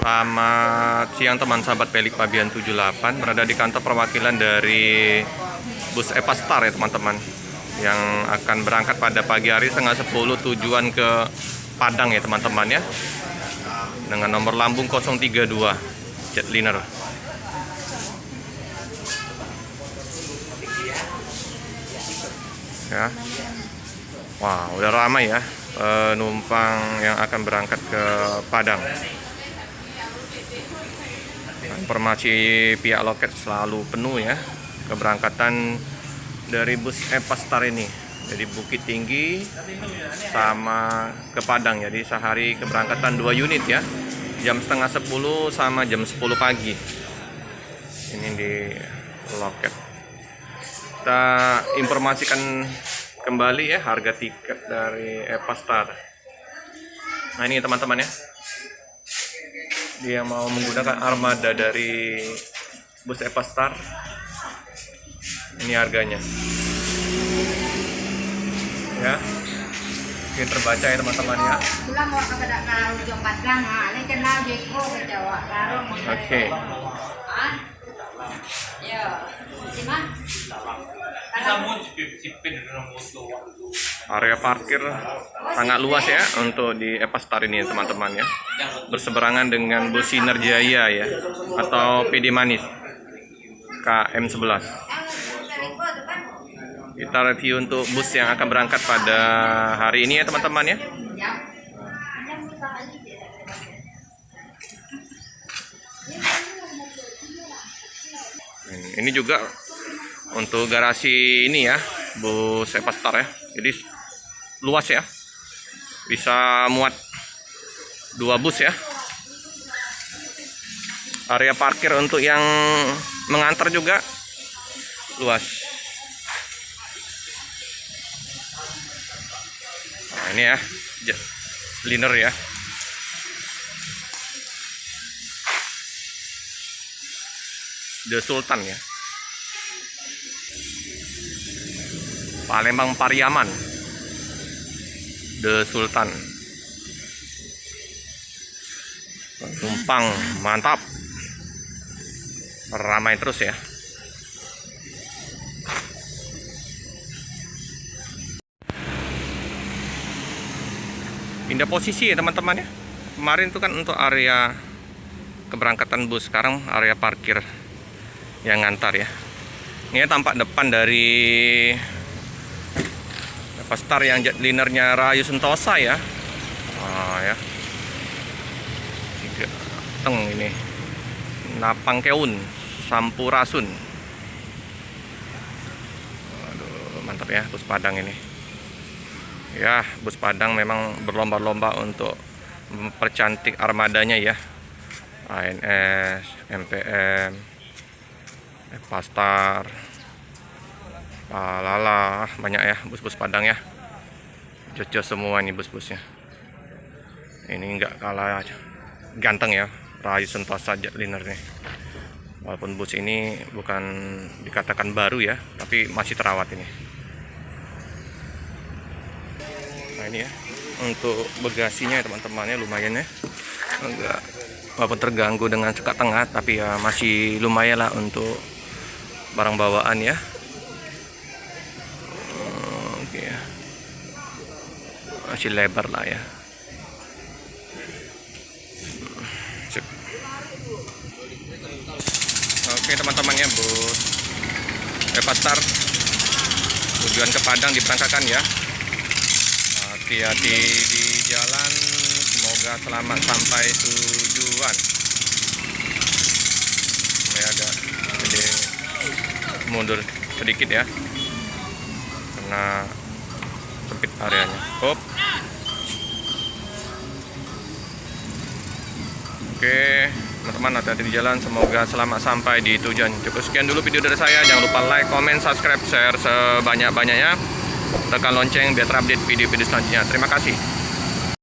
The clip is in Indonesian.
Selamat siang teman sahabat Pelik Pabian 78, berada di kantor perwakilan dari bus Epastar ya teman-teman, yang akan berangkat pada pagi hari setengah 10 tujuan ke Padang ya teman-teman ya, dengan nomor lambung 032 Jetliner ya. Wah, udah ramai ya penumpang yang akan berangkat ke Padang. Informasi pihak loket selalu penuh ya keberangkatan dari bus Epastar ini. Jadi Bukit Tinggi sama ke Padang. Jadi sehari keberangkatan 2 unit ya. Jam setengah 10 sama jam 10 pagi. Ini di loket. Kita informasikan kembali ya harga tiket dari Epastar. Nah ini teman-teman ya, dia mau menggunakan armada dari bus Epastar. Ini harganya ya, mungkin terbaca ya teman-teman ya. Oke. Area parkir sangat luas ya untuk di Epastar ini teman-teman ya, berseberangan dengan bus Sinerjaya ya, atau PD Manis KM11. Kita review untuk bus yang akan berangkat pada hari ini ya teman-teman ya. Ini juga untuk garasi ini ya, bus Epastar ya. Jadi luas ya, bisa muat 2 bus ya. Area parkir untuk yang mengantar juga luas. Nah ini ya, Jetliner ya. The Sultan ya, Palembang Pariaman, The Sultan. Penumpang mantap, ramai terus ya. Pindah posisi ya teman-teman ya. Kemarin itu kan untuk area keberangkatan bus, sekarang area parkir yang ngantar ya. Ini tampak depan dari Epastar yang Jetlinernya Rahayu Sentosa ya. Ya. Teng ini Napang Keun Sampurasun. Aduh, mantap ya bus Padang ini. Ya, bus Padang memang berlomba-lomba untuk mempercantik armadanya ya. ANS, MPM, Epastar, Palala, banyak ya bus-bus Padang ya. Jos-jos semua ini bus-busnya. Ini enggak kalah ganteng ya, Rahayu Sentosa Jetliner nih. Walaupun bus ini bukan dikatakan baru ya, tapi masih terawat ini. Nah ini ya, untuk bagasinya ya teman-temannya lumayan ya. Enggak, walaupun terganggu dengan sekat tengah, tapi ya masih lumayan lah untuk barang bawaan ya. Oke ya, masih lebar lah ya. Oke teman-teman ya, bus Epastar tujuan ke Padang diberangkatkan ya. Hati-hati di jalan, semoga selamat sampai tujuan. Ini agak jadi mundur sedikit ya, karena sempit areanya. Hop. Oke teman-teman, hati-hati di jalan, semoga selamat sampai di tujuan. Cukup sekian dulu video dari saya. Jangan lupa like, comment, subscribe, share sebanyak-banyaknya. Tekan lonceng biar terupdate video-video selanjutnya. Terima kasih.